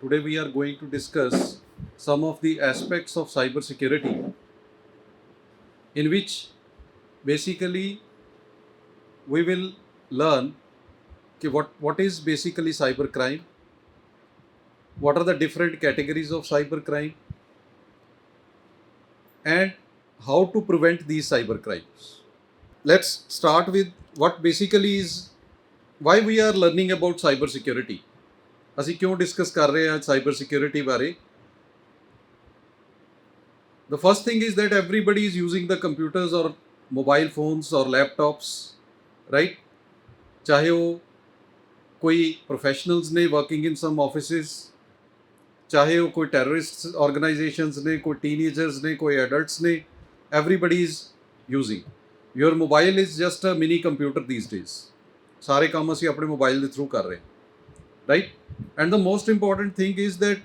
Today we are going to discuss some of the aspects of cyber security, in which basically we will learn what is basically cyber crime, what are the different categories of cyber crime, and how to prevent these cyber crimes. Let's start with what basically is why we are learning about cyber security. ਅਸੀਂ ਕਿਉਂ discuss ਕਰ ਰਹੇ ਹਾਂ cyber security ਬਾਰੇ? The first thing is that everybody is using the computers or mobile phones or laptops, right? चाहे वो कोई professionals ने वर्किंग इन सम ऑफिसेस, चाहे वो कोई टेररिस्ट ऑर्गेनाइजेशंस ने, कोई टीनेजर्स ने, कोई एडल्ट्स ने, everybody is using your mobile is just a mini computer these days. सारे काम ਅਸੀਂ ਆਪਣੇ ਮੋਬਾਈਲ ਦੇ ਥਰੂ ਕਰ ਰਹੇ ਹਾਂ, right? And the most important thing is that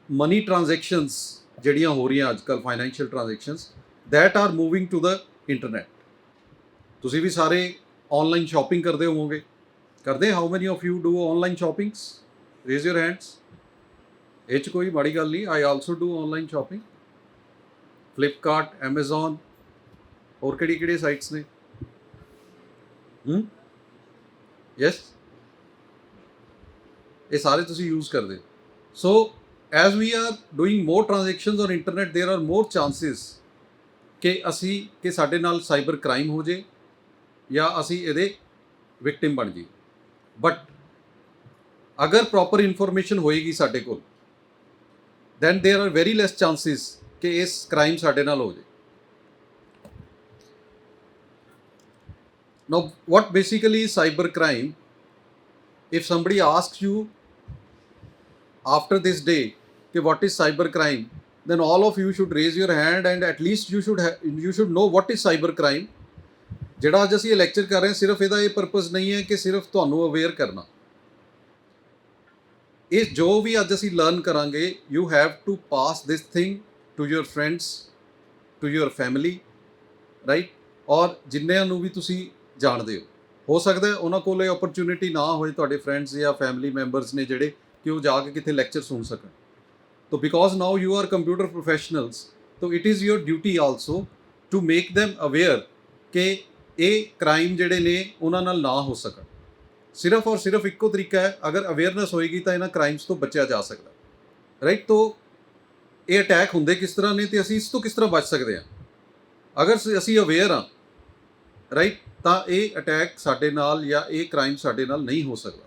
money transactions ਜਿਹੜੀਆਂ ਹੋ ਰਹੀਆਂ ਅੱਜ ਕੱਲ੍ਹ, financial transactions, that are moving to the internet. ਤੁਸੀਂ ਵੀ ਸਾਰੇ ਆਨਲਾਈਨ ਸ਼ਾਪਿੰਗ ਕਰਦੇ ਹੋਵੋਗੇ, ਕਰਦੇ? How many of you do online shoppings? Raise your hands. ਇਹ 'ਚ ਕੋਈ ਮਾੜੀ ਗੱਲ ਨਹੀਂ. I also do online shopping. Flipkart, Amazon, ਹੋਰ ਕਿਹੜੀ ਸਾਈਟਸ ਨੇ? ਯੈਸ, ਇਹ ਸਾਰੇ ਤੁਸੀਂ ਯੂਜ਼ ਕਰਦੇ. So as we are doing more transactions on internet, there are more chances ਕਿ ਸਾਡੇ ਨਾਲ ਸਾਈਬਰ ਕ੍ਰਾਈਮ ਹੋ ਜੇ ਜਾਂ ਅਸੀਂ ਇਹਦੇ ਵਿਕਟਿਮ ਬਣ ਜਾਈਏ. ਬਟ ਅਗਰ ਪ੍ਰੋਪਰ ਇਨਫੋਰਮੇਸ਼ਨ ਹੋਏਗੀ ਸਾਡੇ ਕੋਲ, then there are very less chances ਕਿ ਇਸ ਕ੍ਰਾਈਮ ਸਾਡੇ ਨਾਲ ਹੋ ਜਾਏ. Now what basically is cyber crime? If somebody asks you after this day कि what is cyber crime, then all of you should raise your hand and at least you should know what is cyber crime. ਜਿਹੜਾ ਅੱਜ ਅਸੀਂ ਇਹ lecture ਕਰ ਰਹੇ ਹਾਂ, ਸਿਰਫ ਇਹਦਾ ਇਹ ਪਰਪਸ ਨਹੀਂ ਹੈ ਕਿ ਸਿਰਫ ਤੁਹਾਨੂੰ ਅਵੇਅਰ ਕਰਨਾ. ਇਹ ਜੋ ਵੀ ਅੱਜ ਅਸੀਂ ਲਰਨ ਕਰਾਂਗੇ, you have to pass this thing to your friends, to your family, right? ਔਰ ਜਿੰਨਿਆਂ ਨੂੰ ਵੀ ਤੁਸੀਂ ਜਾਣਦੇ ਹੋ ਸਕਦਾ ਉਹਨਾਂ ਕੋਲ ਇਹ ਓਪਰਚੁਨਿਟੀ ਨਾ ਹੋਏ, ਤੁਹਾਡੇ ਫਰੈਂਡਸ ਜਾਂ ਫੈਮਿਲੀ ਮੈਂਬਰਸ ਨੇ ਜਿਹੜੇ ਕਿ ਉਹ ਜਾ ਕੇ ਕਿਤੇ ਲੈਕਚਰ ਸੁਣ ਸਕਣ. ਤੋ because now you are computer professionals, ਤੋ it is your duty also to make them aware ਕਿ ਇਹ ਕ੍ਰਾਈਮ ਜਿਹੜੇ ਨੇ ਉਹਨਾਂ ਨਾਲ ਨਾ ਹੋ ਸਕਣ. ਸਿਰਫ ਔਰ ਸਿਰਫ ਇੱਕੋ ਤਰੀਕਾ ਹੈ, ਅਗਰ ਅਵੇਅਰਨੈਸ ਹੋਏਗੀ ਤਾਂ ਇਹਨਾਂ ਕ੍ਰਾਈਮਸ ਤੋਂ ਬਚਿਆ ਜਾ ਸਕਦਾ, ਰਾਈਟ? ਤੋ ਇਹ ਅਟੈਕ ਹੁੰਦੇ ਕਿਸ ਤਰ੍ਹਾਂ ਨੇ ਤੇ ਅਸੀਂ ਇਸ ਤੋਂ ਕਿਸ ਤਰ੍ਹਾਂ ਬਚ ਸਕਦੇ ਹਾਂ? ਅਗਰ ਅਸੀਂ ਅਵੇਅਰ ਹਾਂ, ਰਾਈਟ, ਤਾਂ ਇਹ ਅਟੈਕ ਸਾਡੇ ਨਾਲ ਜਾਂ ਇਹ ਕ੍ਰਾਈਮ ਸਾਡੇ ਨਾਲ ਨਹੀਂ ਹੋ ਸਕਦਾ.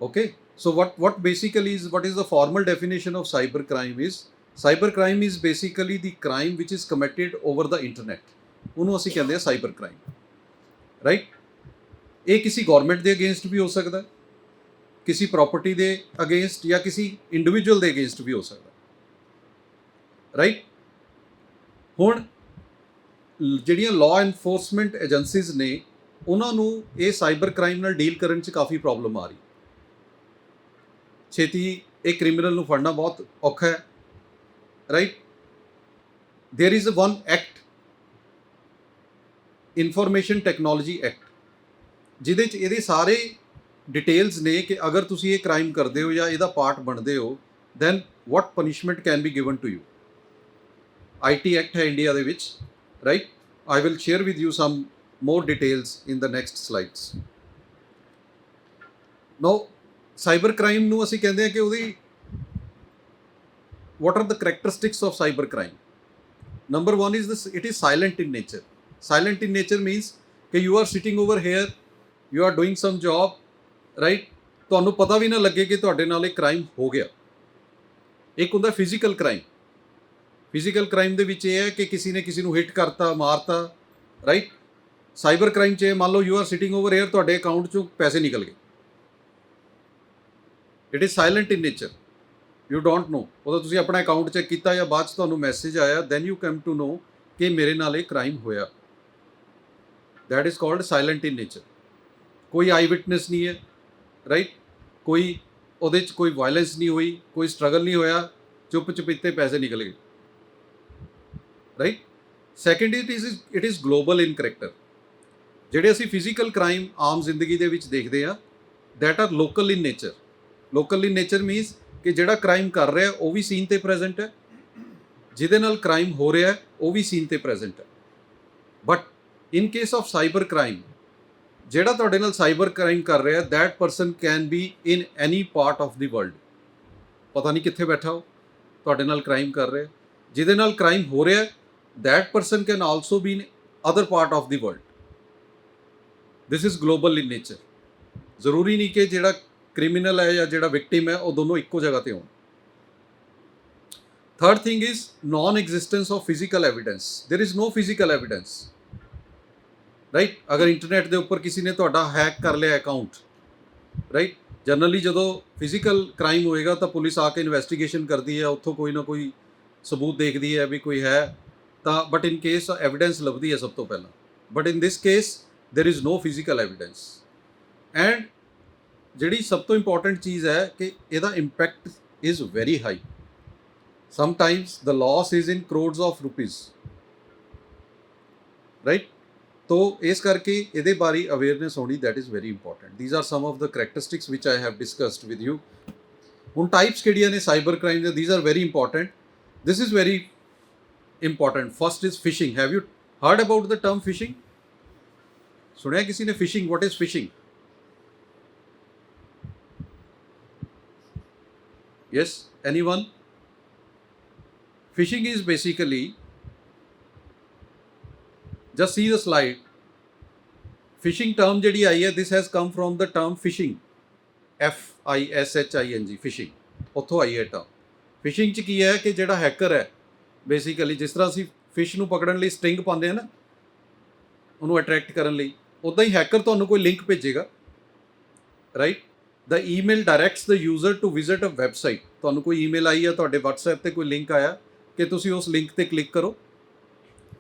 Okay, so what basically is, what is the formal definition of cyber crime is? Cyber crime is basically the crime which is committed over the internet. ਉਹਨੂੰ ਅਸੀਂ ਕਹਿੰਦੇ ਆ ਸਾਈਬਰ ਕ੍ਰਾਈਮ, ਰਾਈਟ? ਇਹ ਕਿਸੇ ਗੌਰਮੈਂਟ ਦੇ ਅਗੇਂਸਟ ਵੀ ਹੋ ਸਕਦਾ, ਕਿਸੇ ਪ੍ਰੋਪਰਟੀ ਦੇ ਅਗੇਂਸਟ ਜਾਂ ਕਿਸੇ ਇੰਡੀਵਿਜੂਅਲ ਦੇ ਅਗੇਂਸਟ ਵੀ ਹੋ ਸਕਦਾ, ਰਾਈਟ? ਹੁਣ ਜਿਹੜੀਆਂ ਲਾਅ ਐਨਫੋਰਸਮੈਂਟ ਏਜੰਸੀਜ਼ ਨੇ, ਉਹਨਾਂ ਨੂੰ ਇਹ ਸਾਈਬਰ ਕ੍ਰਾਈਮ ਨਾਲ ਡੀਲ ਕਰਨ 'ਚ ਕਾਫੀ ਪ੍ਰੋਬਲਮ ਆ ਰਹੀ. ਛੇਤੀ ਇਹ ਕ੍ਰਿਮੀਨਲ ਨੂੰ ਫੜਨਾ ਬਹੁਤ ਔਖਾ ਹੈ, right? There is one act, information technology act, ਜਿਹਦੇ 'ਚ ਇਹਦੇ ਸਾਰੇ ਡਿਟੇਲਸ ਨੇ ਕਿ ਅਗਰ ਤੁਸੀਂ ਇਹ ਕ੍ਰਾਈਮ ਕਰਦੇ ਹੋ ਜਾਂ ਇਹਦਾ ਪਾਰਟ ਬਣਦੇ ਹੋ, then what punishment can be given to you. IT act ਹੈ ਇੰਡੀਆ ਦੇ ਵਿੱਚ, right? I will share with you some more details in the next slides. Now, cyber crime ਨੂੰ ਅਸੀਂ ਕਹਿੰਦੇ ਹਾਂ ਕਿ ਉਹਦੀ what are the characteristics of cyber crime? Number one is this: it is silent in nature. Silent in nature means ਕਿ you are sitting over here, you are doing some job, right? ਤੁਹਾਨੂੰ ਪਤਾ ਵੀ ਨਾ ਲੱਗੇ ਕਿ ਤੁਹਾਡੇ ਨਾਲ ਇਹ crime ਹੋ ਗਿਆ. ਇੱਕ ਹੁੰਦਾ ਫਿਜ਼ੀਕਲ ਕ੍ਰਾਈਮ. ਫਿਜ਼ੀਕਲ ਕ੍ਰਾਈਮ ਦੇ ਵਿੱਚ ਇਹ ਹੈ ਕਿ ਕਿਸੇ ਨੇ ਕਿਸੇ ਨੂੰ ਹਿੱਟ ਕਰਤਾ, ਮਾਰਤਾ, ਰਾਈਟ? ਸਾਈਬਰ ਕ੍ਰਾਈਮ 'ਚ ਮੰਨ ਲਓ you are sitting over air, ਤੁਹਾਡੇ ਅਕਾਊਂਟ 'ਚੋਂ ਪੈਸੇ ਨਿਕਲ ਗਏ. It is silent in nature, you don't know. ਉਦੋਂ ਤੁਸੀਂ ਆਪਣਾ ਅਕਾਊਂਟ ਚੈੱਕ ਕੀਤਾ ਜਾਂ ਬਾਅਦ 'ਚ ਤੁਹਾਨੂੰ ਮੈਸੇਜ ਆਇਆ, then you come to know ਕਿ ਮੇਰੇ ਨਾਲ ਇਹ ਕ੍ਰਾਈਮ ਹੋਇਆ. That is called silent in nature. ਕੋਈ ਆਈ ਵਿਟਨੈਸ ਨਹੀਂ ਹੈ, ਰਾਈਟ? ਕੋਈ ਉਹਦੇ 'ਚ ਕੋਈ ਵਾਇਲੈਂਸ ਨਹੀਂ ਹੋਈ, ਕੋਈ ਸਟਰਗਲ ਨਹੀਂ ਹੋਇਆ, ਚੁੱਪ ਚੁਪੀਤੇ ਪੈਸੇ ਨਿਕਲ ਗਏ, right? Second, it is global in character. ਜਿਹੜੇ ਅਸੀਂ ਫਿਜ਼ੀਕਲ ਕ੍ਰਾਈਮ ਆਮ ਜ਼ਿੰਦਗੀ ਦੇ ਵਿੱਚ ਦੇਖਦੇ ਹਾਂ, that are local in nature. Local in nature means ਕਿ ਜਿਹੜਾ ਕ੍ਰਾਈਮ ਕਰ ਰਿਹਾ ਉਹ ਵੀ ਸੀਨ ਤੇ ਪ੍ਰੈਜ਼ੈਂਟ ਹੈ, ਜਿਹਦੇ ਨਾਲ ਕ੍ਰਾਈਮ ਹੋ ਰਿਹਾ ਉਹ ਵੀ ਸੀਨ ਤੇ ਪ੍ਰੈਜ਼ੈਂਟ ਹੈ. But in case of cyber crime, ਜਿਹੜਾ ਤੁਹਾਡੇ ਨਾਲ ਸਾਈਬਰ ਕ੍ਰਾਈਮ ਕਰ ਰਿਹਾ that person can be in any part of the world. ਪਤਾ ਨਹੀਂ ਕਿੱਥੇ ਬੈਠਾ ਹੋ, ਤੁਹਾਡੇ ਨਾਲ ਕ੍ਰਾਈਮ ਕਰ ਰਿਹਾ. ਜਿਹਦੇ ਨਾਲ ਕ੍ਰਾਈਮ ਹੋ ਰਿਹਾ that person can also be in other part of the world. This is global in nature. ਜ਼ਰੂਰੀ ਨਹੀਂ ਕਿ ਜਿਹੜਾ ਕ੍ਰਿਮੀਨਲ ਹੈ ਜਾਂ ਜਿਹੜਾ ਵਿਕਟਿਮ ਹੈ ਉਹ ਦੋਨੋਂ ਇੱਕੋ ਜਗ੍ਹਾ ਤੇ ਹੋਣ. Third thing is non existence of physical evidence. There is no physical evidence, right. ਅਗਰ ਇੰਟਰਨੈਟ ਦੇ ਉੱਪਰ ਕਿਸੇ ਨੇ ਤੁਹਾਡਾ ਹੈਕ ਕਰ ਲਿਆ ਅਕਾਊਂਟ, ਰਾਈਟ, ਜਨਰਲੀ ਜਦੋਂ ਫਿਜ਼ੀਕਲ ਕ੍ਰਾਈਮ ਹੋਏਗਾ ਤਾਂ ਪੁਲਿਸ ਆ ਕੇ ਇਨਵੈਸਟੀਗੇਸ਼ਨ ਕਰਦੀ ਹੈ, ਉੱਥੋਂ ਕੋਈ ਨਾ ਕੋਈ ਸਬੂਤ ਦੇਖਦੀ ਹੈ ਵੀ ਕੋਈ ਹੈ ਤਾਂ, ਬਟ ਇਨ ਕੇਸ ਐਵੀਡੈਂਸ ਲੱਭਦੀ ਹੈ ਸਭ ਤੋਂ ਪਹਿਲਾਂ. But in this case there is no physical evidence. And ਜਿਹੜੀ ਸਭ ਤੋਂ ਇੰਪੋਰਟੈਂਟ ਚੀਜ਼ ਹੈ ਕਿ ਇਹਦਾ impact is very high. Sometimes the loss is in crores of rupees, right. ਤੋ ਇਸ ਕਰਕੇ ਇਹਦੇ ਬਾਰੇ ਅਵੇਅਰਨੈਸ ਹੋਣੀ that is very important. These are some of the characteristics which I have discussed with you. ਹੁਣ ਟਾਈਪਸ ਕਿਹੜੀਆਂ ਨੇ ਸਾਈਬਰ ਕ੍ਰਾਈਮ ਦੇ? These are very important. This is very important. First is phishing. Have you heard about the term phishing? ਸੁਣਿਆ ਕਿਸੇ ਨੇ phishing? What is phishing? Yes, anyone? Phishing is basically, just see the slide. Phishing term ਜਿਹੜੀ ਆਈ ਹੈ, this has come from the term fishing, F-I-S-H-I-N-G, fishing. ਉੱਥੋਂ ਆਈ ਹੈ term. Phishing 'ਚ ਕੀ ਹੈ ਕਿ ਜਿਹੜਾ ਹੈਕਰ ਹੈ ਬੇਸਿਕਲੀ, ਜਿਸ ਤਰ੍ਹਾਂ ਅਸੀਂ ਫਿਸ਼ ਨੂੰ ਪਕੜਨ ਲਈ ਸਟ੍ਰਿੰਗ ਪਾਉਂਦੇ ਹਾਂ ਨਾ, ਉਹਨੂੰ ਅਟਰੈਕਟ ਕਰਨ ਲਈ, ਉੱਦਾਂ ਹੀ ਹੈਕਰ ਤੁਹਾਨੂੰ ਕੋਈ ਲਿੰਕ ਭੇਜੇਗਾ, right. The email directs the user to visit a website. ਤੁਹਾਨੂੰ ਕੋਈ ਈਮੇਲ ਆਈ ਹੈ, ਤੁਹਾਡੇ WhatsApp ਤੇ ਕੋਈ ਲਿੰਕ ਆਇਆ ਕਿ ਤੁਸੀਂ ਉਸ ਲਿੰਕ ਤੇ ਕਲਿੱਕ ਕਰੋ,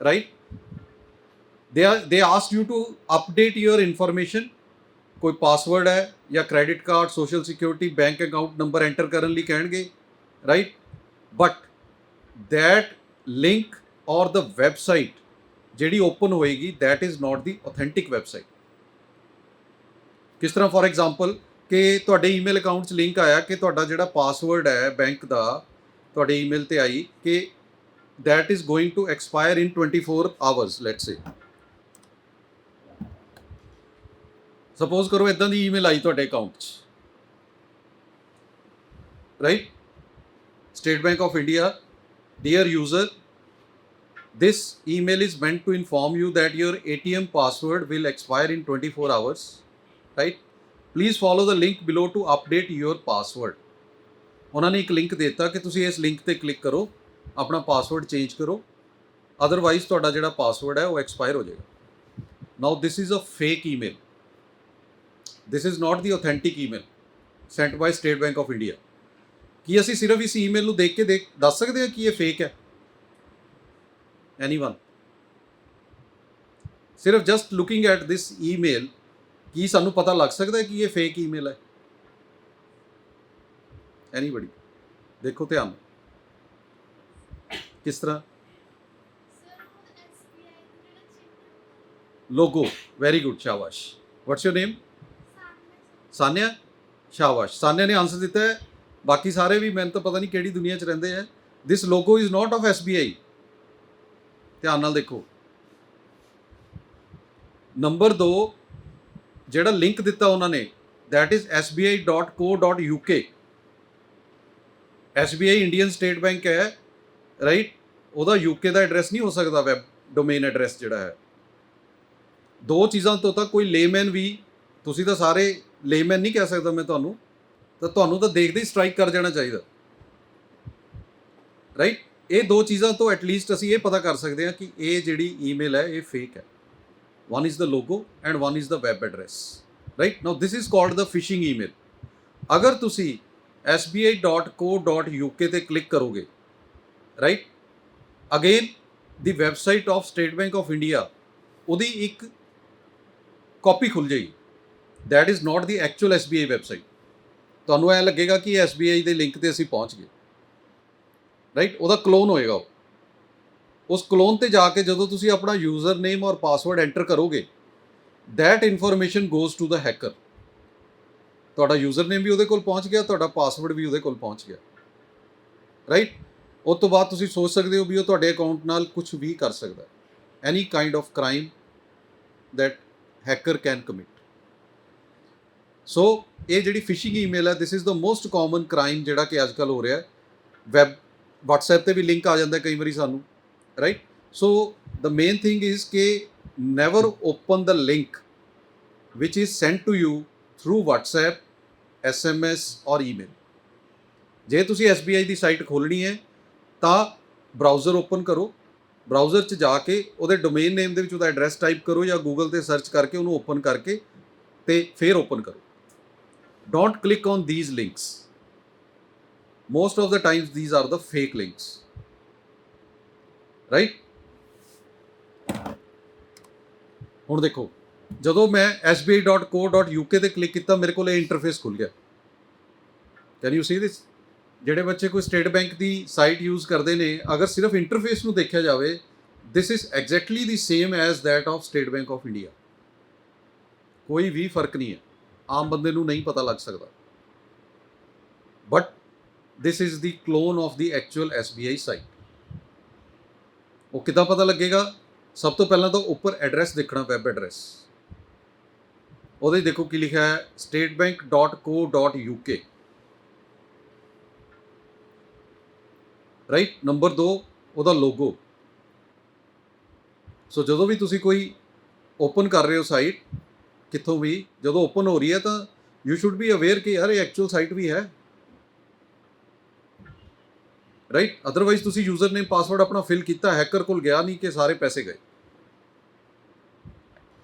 right. they ask you to update your information. ਕੋਈ ਪਾਸਵਰਡ ਹੈ ਜਾਂ credit card, social security, bank account number enter ਕਰਨ ਲਈ ਕਹਿਣਗੇ, right. But that link or the website ਜਿਹੜੀ ਓਪਨ ਹੋਏਗੀ that is not the authentic website. ਕਿਸ ਤਰ੍ਹਾਂ? ਫੋਰ ਐਗਜ਼ਾਮਪਲ ਕਿ ਤੁਹਾਡੇ ਈਮੇਲ ਅਕਾਊਂਟ 'ਚ ਲਿੰਕ ਆਇਆ ਕਿ ਤੁਹਾਡਾ ਜਿਹੜਾ ਪਾਸਵਰਡ ਹੈ ਬੈਂਕ ਦਾ, ਤੁਹਾਡੇ ਈਮੇਲ ਤੇ ਆਈ ਕਿ that is going to expire in 24 hours, let's say. Suppose ਕਰੋ ਇੱਦਾਂ ਦੀ ਈਮੇਲ ਆਈ ਤੁਹਾਡੇ ਅਕਾਊਂਟ 'ਚ, right. State Bank of India, dear user, this email is meant to inform you that your ATM password will expire in 24 hours, right? Please follow the link below to update your password. ਉਹਨਾਂ ਨੇ ਇੱਕ link ਦੇ ਦਿੱਤਾ ਕਿ ਤੁਸੀਂ ਇਸ link ਤੇ click ਕਰੋ, ਆਪਣਾ ਪਾਸਵਰਡ ਚੇਂਜ ਕਰੋ, ਅਦਰਵਾਈਜ਼ ਤੁਹਾਡਾ ਜਿਹੜਾ ਪਾਸਵਰਡ ਹੈ ਉਹ ਐਕਸਪਾਇਰ ਹੋ ਜਾਏਗਾ. Now this is a fake email. This is not the authentic email sent by State Bank of India. ਕੀ ਅਸੀਂ ਸਿਰਫ ਇਸ ਈਮੇਲ ਨੂੰ ਦੇਖ ਕੇ ਦੱਸ ਸਕਦੇ ਹਾਂ ਕਿ ਇਹ ਫੇਕ ਹੈ? ਐਨੀਵਨ? ਸਿਰਫ just looking at this email ਕੀ ਸਾਨੂੰ ਪਤਾ ਲੱਗ ਸਕਦਾ ਹੈ ਕਿ ਇਹ ਫੇਕ ਈਮੇਲ ਹੈ? ਐਨੀਬਡੀ? ਦੇਖੋ ਧਿਆਨ ਨਾਲ. ਕਿਸ ਤਰ੍ਹਾਂ? ਲੋਗੋ. ਵੈਰੀ ਗੁੱਡ, ਸ਼ਾਬਾਸ਼. ਵਾਟਸ ਯੋਰ ਨੇਮ? ਸਾਨਿਆ. ਸ਼ਾਬਾਸ਼. ਸਾਨਿਆ ਨੇ ਆਨਸਰ ਦਿੱਤਾ ਹੈ. ਬਾਕੀ ਸਾਰੇ ਵੀ ਮੈਨੂੰ ਤਾਂ ਪਤਾ ਨਹੀਂ ਕਿਹੜੀ ਦੁਨੀਆ 'ਚ ਰਹਿੰਦੇ ਹੈ. This logo is not of SBI. ਧਿਆਨ ਨਾਲ ਦੇਖੋ. ਨੰਬਰ 2 ਜਿਹੜਾ ਲਿੰਕ ਦਿੱਤਾ ਉਹਨਾਂ ਨੇ that is sbi.co.uk. SBI Indian state bank ਹੈ, ਰਾਈਟ. ਉਹਦਾ UK ਦਾ ਐਡਰੈਸ ਨਹੀਂ ਹੋ ਸਕਦਾ, ਵੈਬ ਡੋਮੇਨ ਐਡਰੈਸ ਜਿਹੜਾ ਹੈ. ਦੋ ਚੀਜ਼ਾਂ ਤੋਂ ਤਾਂ ਕੋਈ ਲੇਮੈਨ ਵੀ, ਤੁਸੀਂ ਤਾਂ ਸਾਰੇ ਲੇਮੈਨ ਨਹੀਂ ਕਹਿ ਸਕਦਾ ਮੈਂ ਤੁਹਾਨੂੰ, ਤਾਂ ਤੁਹਾਨੂੰ ਤਾਂ ਦੇਖਦੇ ਹੀ ਸਟ੍ਰਾਈਕ ਕਰ ਜਾਣਾ ਚਾਹੀਦਾ, ਰਾਈਟ. ਇਹ ਦੋ ਚੀਜ਼ਾਂ ਤੋਂ ਐਟਲੀਸਟ ਅਸੀਂ ਇਹ ਪਤਾ ਕਰ ਸਕਦੇ ਹਾਂ ਕਿ ਇਹ ਜਿਹੜੀ ਈਮੇਲ ਹੈ ਇਹ ਫੇਕ ਹੈ. One is the logo and one is the web address, right? Now this is called the phishing email. ਅਗਰ ਤੁਸੀਂ sbi.co.uk ਤੇ ਕਲਿੱਕ ਕਰੋਗੇ, right, again the website of State Bank of India, ਉਹਦੀ ਇੱਕ copy ਖੁੱਲ ਜਾਏਗੀ. that is not the actual SBI website. ਤੁਹਾਨੂੰ ਐ ਲੱਗੇਗਾ ਕਿ SBI ਦੇ ਲਿੰਕ ਤੇ ਅਸੀਂ ਪਹੁੰਚ ਗਏ, ਰਾਈਟ. ਉਹਦਾ ਕਲੋਨ ਹੋਏਗਾ. ਉਸ ਕਲੋਨ ਤੇ ਜਾ ਕੇ ਜਦੋਂ ਤੁਸੀਂ ਆਪਣਾ ਯੂਜ਼ਰ ਨੇਮ ਔਰ ਪਾਸਵਰਡ ਐਂਟਰ ਕਰੋਗੇ, that information goes to the hacker. ਤੁਹਾਡਾ ਯੂਜ਼ਰ ਨੇਮ ਵੀ ਉਹਦੇ ਕੋਲ ਪਹੁੰਚ ਗਿਆ, ਤੁਹਾਡਾ ਪਾਸਵਰਡ ਵੀ ਉਹਦੇ ਕੋਲ ਪਹੁੰਚ ਗਿਆ, ਰਾਈਟ। ਉਸ ਤੋਂ ਬਾਅਦ ਤੁਸੀਂ ਸੋਚ ਸਕਦੇ ਹੋ ਵੀ ਉਹ ਤੁਹਾਡੇ ਅਕਾਊਂਟ ਨਾਲ ਕੁਝ ਵੀ ਕਰ ਸਕਦਾ, any kind of crime that hacker can commit. So ਇਹ ਜਿਹੜੀ ਫਿਸ਼ਿੰਗ ਈਮੇਲ ਹੈ, this is the most common crime ਜਿਹੜਾ ਕਿ ਅੱਜ ਕੱਲ੍ਹ ਹੋ ਰਿਹਾ ਵੈਬ WhatsApp ਤੇ ਵੀ ਲਿੰਕ ਆ ਜਾਂਦਾ ਕਈ ਵਾਰੀ ਸਾਨੂੰ, right. So the main thing is ਕਿ never open the link which is sent to you through WhatsApp, SMS or email. ਜੇ ਤੁਸੀਂ SBI ਦੀ ਸਾਈਟ ਖੋਲ੍ਹਣੀ ਹੈ ਤਾਂ ਬਰਾਊਜ਼ਰ ਓਪਨ ਕਰੋ, ਬਰਾਊਜ਼ਰ 'ਚ ਜਾ ਕੇ ਉਹਦੇ ਡੋਮੇਨ ਨੇਮ ਦੇ ਵਿੱਚ ਉਹਦਾ ਐਡਰੈਸ ਟਾਈਪ ਕਰੋ ਜਾਂ ਗੂਗਲ ਤੇ ਸਰਚ ਕਰਕੇ ਉਹਨੂੰ ਓਪਨ ਕਰਕੇ ਤੇ ਫਿਰ ਓਪਨ ਕਰੋ। Don't click on these links, most of the times these are the fake links, right। ਹੁਣ ਦੇਖੋ, ਜਦੋਂ ਮੈਂ sbi.co.uk ਤੇ ਕਲਿੱਕ ਕੀਤਾ ਮੇਰੇ ਕੋਲ ਇਹ ਇੰਟਰਫੇਸ ਖੁੱਲ ਗਿਆ। ਕੈਨ ਯੂ ਸੀ ਦਿਸ? ਜਿਹੜੇ ਬੱਚੇ ਕੋਈ ਸਟੇਟ ਬੈਂਕ ਦੀ ਸਾਈਟ ਯੂਜ਼ ਕਰਦੇ ਨੇ, ਅਗਰ ਸਿਰਫ ਇੰਟਰਫੇਸ ਨੂੰ ਦੇਖਿਆ ਜਾਵੇ, this is exactly the same as that of state Bank of India. ਕੋਈ ਵੀ ਫਰਕ ਨਹੀਂ ਹੈ, ਆਮ ਬੰਦੇ ਨੂੰ ਨਹੀਂ ਪਤਾ ਲੱਗ ਸਕਦਾ, but this is the clone of the actual SBI site। ਉਹ ਕਿੱਦਾਂ ਪਤਾ ਲੱਗੇਗਾ? ਸਭ ਤੋਂ ਪਹਿਲਾਂ ਤਾਂ ਉੱਪਰ ਐਡਰੈਸ ਦੇਖਣਾ, ਵੈਬ ਐਡਰੈਸ। ਉਹਦੇ ਦੇਖੋ ਕੀ ਲਿਖਿਆ ਹੈ, statebank.co.uk, ਰਾਈਟ। ਨੰਬਰ 2 ਉਹਦਾ ਲੋਗੋ। ਸੋ ਜਦੋਂ ਵੀ ਤੁਸੀਂ ਕੋਈ ਓਪਨ ਕਰ ਰਹੇ ਹੋ ਸਾਈਟ ਕਿੱਥੋਂ ਵੀ, ਜਦੋਂ ਓਪਨ ਹੋ ਰਹੀ ਹੈ ਤਾਂ ਯੂ ਸ਼ੁੱਡ ਬੀ ਅਵੇਅਰ ਕਿ ਯਾਰ ਇਹ ਐਕਚੁਅਲ ਸਾਈਟ ਵੀ ਹੈ, ਰਾਈਟ। ਅਦਰਵਾਈਜ਼ ਤੁਸੀਂ ਯੂਜ਼ਰ ਨੇਮ ਪਾਸਵਰਡ ਆਪਣਾ ਫਿਲ ਕੀਤਾ, ਹੈਕਰ ਕੋਲ ਗਿਆ ਨਹੀਂ ਕਿ ਸਾਰੇ ਪੈਸੇ ਗਏ।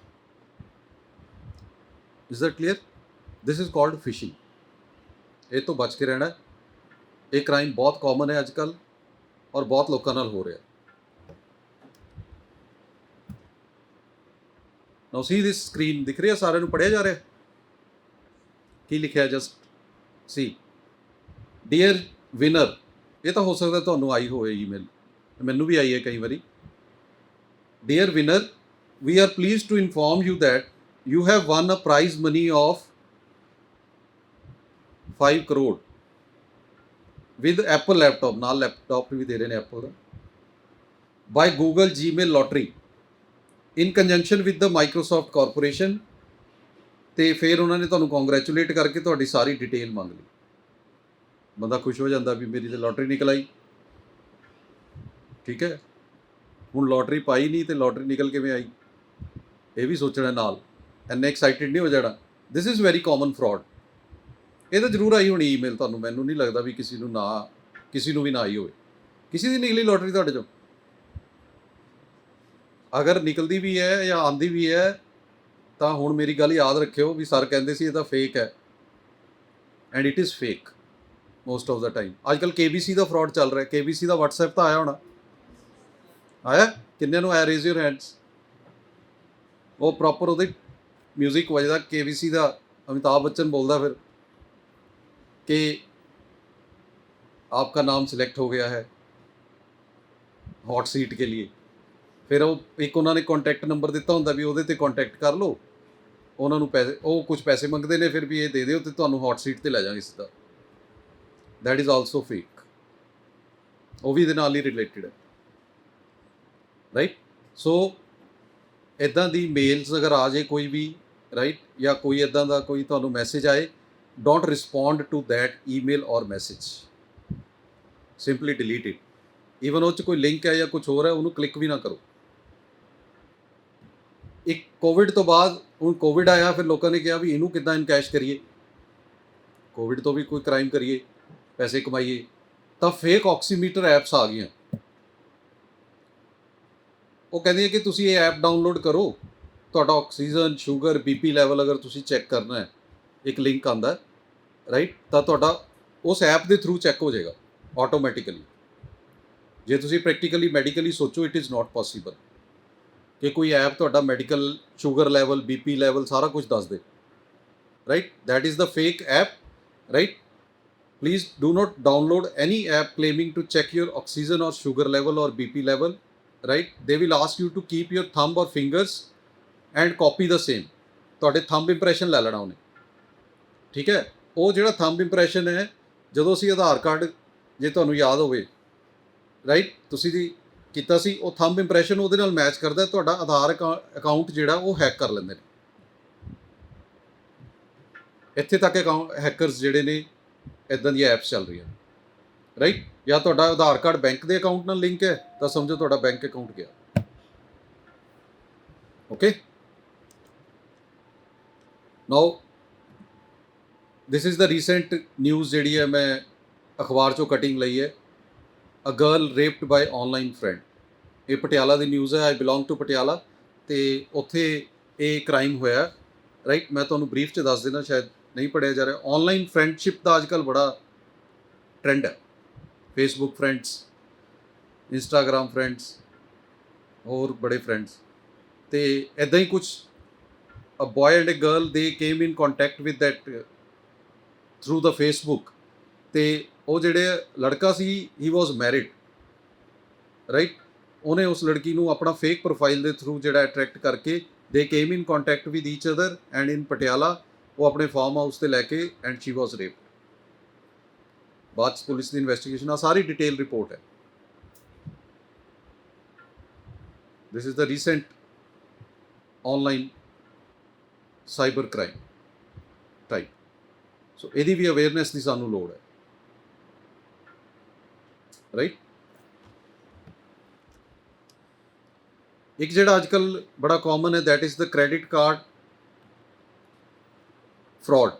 Is that clear? This is called phishing. ਇਹ ਤੋਂ ਬਚ ਕੇ ਰਹਿਣਾ। ਇਹ ਕ੍ਰਾਈਮ ਬਹੁਤ ਕਾਮਨ ਹੈ ਅੱਜ ਕੱਲ੍ਹ ਔਰ ਬਹੁਤ ਲੋਕਾਂ ਨਾਲ ਹੋ ਰਿਹਾ। ਨਾਓ ਸੀ ਦਿਸ ਸਕਰੀਨ, ਦਿਖ ਰਿਹਾ ਸਾਰਿਆਂ ਨੂੰ? ਪੜ੍ਹਿਆ ਜਾ ਰਿਹਾ? ਕੀ ਲਿਖਿਆ? ਜਸਟ ਸੀ, ਡੀਅਰ ਵਿਨਰ। ਇਹ ਤਾਂ ਹੋ ਸਕਦਾ ਤੁਹਾਨੂੰ ਆਈ ਹੋਵੇ ਈਮੇਲ, ਮੈਨੂੰ ਵੀ ਆਈ ਹੈ ਕਈ ਵਾਰੀ। Dear winner, we are pleased to inform you that you have won a prize money of 5 crore with Apple laptop, ਨਾਲ ਲੈਪਟਾਪ ਵੀ ਦੇ ਰਹੇ ਨੇ ਐਪਲ ਦਾ, by Google Gmail lottery in conjunction with the Microsoft corporation. ਅਤੇ ਫਿਰ ਉਹਨਾਂ ਨੇ ਤੁਹਾਨੂੰ ਕੰਗਰੈਚੂਲੇਟ ਕਰਕੇ ਤੁਹਾਡੀ ਸਾਰੀ ਡਿਟੇਲ ਮੰਗ ਲਈ। ਬੰਦਾ ਖੁਸ਼ ਹੋ ਜਾਂਦਾ ਵੀ ਮੇਰੀ ਤਾਂ ਲੋਟਰੀ ਨਿਕਲ ਆਈ, ਠੀਕ ਹੈ। ਹੁਣ ਲੋਟਰੀ ਪਾਈ ਨਹੀਂ ਅਤੇ ਲੋਟਰੀ ਨਿਕਲ ਕਿਵੇਂ ਆਈ, ਇਹ ਵੀ ਸੋਚਣਾ ਨਾਲ, ਇੰਨੇ ਐਕਸਾਈਟਿਡ ਨਹੀਂ ਹੋ ਜਾਣਾ। ਦਿਸ ਇਜ਼ ਵੈਰੀ ਕਾਮਨ ਫਰਾਡ। ਇਹ ਤਾਂ ਜ਼ਰੂਰ ਆਈ ਹੋਣੀ ਈਮੇਲ ਤੁਹਾਨੂੰ, ਮੈਨੂੰ ਨਹੀਂ ਲੱਗਦਾ ਵੀ ਕਿਸੇ ਨੂੰ ਵੀ ਨਾ ਆਈ ਹੋਵੇ। ਕਿਸੇ ਦੀ ਨਿਕਲੀ ਲੋਟਰੀ ਤੁਹਾਡੇ 'ਚੋਂ? ਅਗਰ ਨਿਕਲਦੀ ਵੀ ਹੈ ਜਾਂ ਆਉਂਦੀ ਵੀ ਹੈ ਤਾਂ ਹੁਣ ਮੇਰੀ ਗੱਲ ਯਾਦ ਰੱਖਿਓ ਵੀ ਸਰ ਕਹਿੰਦੇ ਸੀ ਇਹ ਤਾਂ ਫੇਕ ਹੈ, and it is fake most of the time. ਅੱਜ ਕੱਲ੍ਹ KBC ਦਾ ਫਰਾਡ ਚੱਲ ਰਿਹਾ। KBC ਦਾ WhatsApp ਤਾਂ ਆਇਆ ਹੋਣਾ, ਆਇਆ? ਕਿੰਨਿਆਂ ਨੂੰ ਆਇਆ? Raise your hands. ਉਹ ਪ੍ਰੋਪਰ ਉਹਦੇ ਮਿਊਜ਼ਿਕ ਵੱਜਦਾ KBC ਦਾ, ਅਮਿਤਾਭ ਬੱਚਨ ਬੋਲਦਾ ਫਿਰ ਕਿ आपका नाम सिलेक्ट हो गया है हॉट सीट के लिए। ਫਿਰ ਉਹ ਇੱਕ ਉਹਨਾਂ ਨੇ ਕੰਟੈਕਟ ਨੰਬਰ ਦਿੱਤਾ ਹੁੰਦਾ ਵੀ ਉਹਦੇ 'ਤੇ ਕੰਟੈਕਟ ਕਰ ਲਓ, ਉਹਨਾਂ ਨੂੰ ਪੈਸੇ, ਉਹ ਕੁਝ ਪੈਸੇ ਮੰਗਦੇ ਨੇ ਫਿਰ ਵੀ ਇਹ ਦੇ ਦਿਓ ਅਤੇ ਤੁਹਾਨੂੰ ਹੌਟ ਸੀਟ 'ਤੇ ਲੈ ਜਾਵਾਂਗੇ ਸਿੱਧਾ। ਦੈਟ ਇਜ਼ ਆਲਸੋ ਫੇਕ, ਉਹ ਵੀ ਇਹਦੇ ਨਾਲ ਹੀ ਰਿਲੇਟਿਡ ਹੈ, ਰਾਈਟ। ਸੋ ਇੱਦਾਂ ਦੀ ਮੇਲਸ ਅਗਰ ਆ ਜਾਏ ਕੋਈ ਵੀ, ਰਾਈਟ, ਜਾਂ ਕੋਈ ਇੱਦਾਂ ਦਾ ਕੋਈ ਤੁਹਾਨੂੰ ਮੈਸੇਜ ਆਏ, don't respond to that email or message, simply delete it. Even ਉਹ 'ਚ ਕੋਈ ਲਿੰਕ ਹੈ ਜਾਂ ਕੁਛ ਹੋਰ ਹੈ, ਉਹਨੂੰ ਕਲਿੱਕ ਵੀ ਨਾ ਕਰੋ। ਇੱਕ ਕੋਵਿਡ ਤੋਂ ਬਾਅਦ, ਹੁਣ ਕੋਵਿਡ ਆਇਆ, ਫਿਰ ਲੋਕਾਂ ਨੇ ਕਿਹਾ ਵੀ ਇਹਨੂੰ ਕਿੱਦਾਂ ਇਨਕੈਸ਼ ਕਰੀਏ, ਕੋਵਿਡ ਤੋਂ ਵੀ ਕੋਈ ਕ੍ਰਾਈਮ ਕਰੀਏ, ਪੈਸੇ ਕਮਾਈਏ, ਤਾਂ ਫੇਕ ਆਕਸੀਮੀਟਰ ਐਪਸ ਆ ਗਈਆਂ। ਉਹ ਕਹਿੰਦੀਆਂ ਕਿ ਤੁਸੀਂ ਇਹ ਐਪ ਡਾਊਨਲੋਡ ਕਰੋ, ਤੁਹਾਡਾ ਆਕਸੀਜਨ, ਸ਼ੂਗਰ, BP ਲੈਵਲ ਅਗਰ ਤੁਸੀਂ ਚੈੱਕ ਕਰਨਾ ਹੈ, ਇੱਕ ਲਿੰਕ ਆਉਂਦਾ, ਰਾਈਟ, ਤਾਂ ਤੁਹਾਡਾ ਉਸ ਐਪ ਦੇ ਥਰੂ ਚੈੱਕ ਹੋ ਜਾਏਗਾ ਆਟੋਮੈਟਿਕਲੀ। ਜੇ ਤੁਸੀਂ ਪ੍ਰੈਕਟੀਕਲੀ ਮੈਡੀਕਲੀ ਸੋਚੋ, ਇਟ ਇਜ਼ ਨਾਟ ਪੋਸੀਬਲ ਕਿ ਕੋਈ ਐਪ ਤੁਹਾਡਾ medical, sugar level, BP level ਸਾਰਾ ਕੁਝ ਦੱਸ ਦੇ, right. That is the fake app, right. Please do not download any app claiming to check your oxygen or sugar level or BP level, right? They will ask you to keep your thumb or fingers and copy the same. ਤੁਹਾਡੇ thumb impression ਲੈ ਲੈਣਾ ਉਹਨੇ, ਠੀਕ ਹੈ। ਉਹ ਜਿਹੜਾ thumb impression ਹੈ, ਜਦੋਂ ਅਸੀਂ ਆਧਾਰ ਕਾਰਡ, ਜੇ ਤੁਹਾਨੂੰ ਯਾਦ ਹੋਵੇ ਰਾਈਟ, ਤੁਸੀਂ ਜੀ ਕੀਤਾ ਸੀ, ਉਹ ਥੰਬ ਇੰਪ੍ਰੈਸ਼ਨ ਉਹਦੇ ਨਾਲ ਮੈਚ ਕਰਦਾ, ਤੁਹਾਡਾ ਆਧਾਰ ਅਕਾਊਂਟ ਜਿਹੜਾ ਉਹ ਹੈਕ ਕਰ ਲੈਂਦੇ ਨੇ। ਇੱਥੇ ਤੱਕ ਹੈਕਰਸ ਜਿਹੜੇ ਨੇ ਇੱਦਾਂ ਦੀਆਂ ਐਪਸ ਚੱਲ ਰਹੀਆਂ ਰਾਈਟ। ਜਾਂ ਤੁਹਾਡਾ ਆਧਾਰ ਕਾਰਡ ਬੈਂਕ ਦੇ ਅਕਾਊਂਟ ਨਾਲ ਲਿੰਕ ਹੈ ਤਾਂ ਸਮਝੋ ਤੁਹਾਡਾ ਬੈਂਕ ਅਕਾਊਂਟ ਗਿਆ। Okay, now this is the recent news ਜਿਹੜੀ ਹੈ, ਮੈਂ ਅਖਬਾਰ 'ਚੋਂ ਕਟਿੰਗ ਲਈ ਹੈ। A girl raped by online friend. ਇਹ ਪਟਿਆਲਾ ਦੀ ਨਿਊਜ਼ ਹੈ। ਆਈ ਬਿਲੋਂਗ ਟੂ ਪਟਿਆਲਾ, ਅਤੇ ਉੱਥੇ ਇਹ ਕ੍ਰਾਈਮ ਹੋਇਆ ਰਾਈਟ। ਮੈਂ ਤੁਹਾਨੂੰ ਬਰੀਫ 'ਚ ਦੱਸ ਦੇਣਾ, ਸ਼ਾਇਦ ਨਹੀਂ ਪੜ੍ਹਿਆ ਜਾ ਰਿਹਾ। ਆਨਲਾਈਨ ਫਰੈਂਡਸ਼ਿਪ ਦਾ ਅੱਜ ਕੱਲ੍ਹ ਬੜਾ ਟਰੈਂਡ ਹੈ। ਫੇਸਬੁੱਕ ਫਰੈਂਡਸ, ਇੰਸਟਾਗ੍ਰਾਮ ਫਰੈਂਡਸ, ਹੋਰ ਬੜੇ ਫਰੈਂਡਸ, ਅਤੇ ਇੱਦਾਂ ਹੀ ਕੁਛ a boy and a girl they came in contact with that through the Facebook. ਅਤੇ ਉਹ ਜਿਹੜੇ ਲੜਕਾ ਸੀ, ਹੀ ਵਾਜ਼ ਮੈਰਿਡ ਰਾਈਟ। ਉਹਨੇ ਉਸ ਲੜਕੀ ਨੂੰ ਆਪਣਾ ਫੇਕ ਪ੍ਰੋਫਾਈਲ ਦੇ ਥਰੂ ਜਿਹੜਾ ਅਟਰੈਕਟ ਕਰਕੇ, ਦੇ came in contact with each other and in Patiala, ਉਹ ਆਪਣੇ ਫਾਰਮ ਹਾਊਸ 'ਤੇ ਲੈ ਕੇ, ਐਂਡ ਸ਼ੀ ਵਾਜ਼ ਰੇਪਡ। ਬਾਅਦ 'ਚ ਪੁਲਿਸ ਦੀ ਇਨਵੈਸਟੀਗੇਸ਼ਨ, ਆ ਸਾਰੀ ਡਿਟੇਲ ਰਿਪੋਰਟ ਹੈ। This is the recent online cyber crime type. So ਇਹਦੀ ਵੀ ਅਵੇਅਰਨੈਸ ਦੀ ਸਾਨੂੰ ਲੋੜ ਹੈ ਰਾਈਟ। ਇੱਕ ਜਿਹੜਾ ਅੱਜ ਕੱਲ੍ਹ ਬੜਾ ਕਾਮਨ ਹੈ, that is the credit card fraud.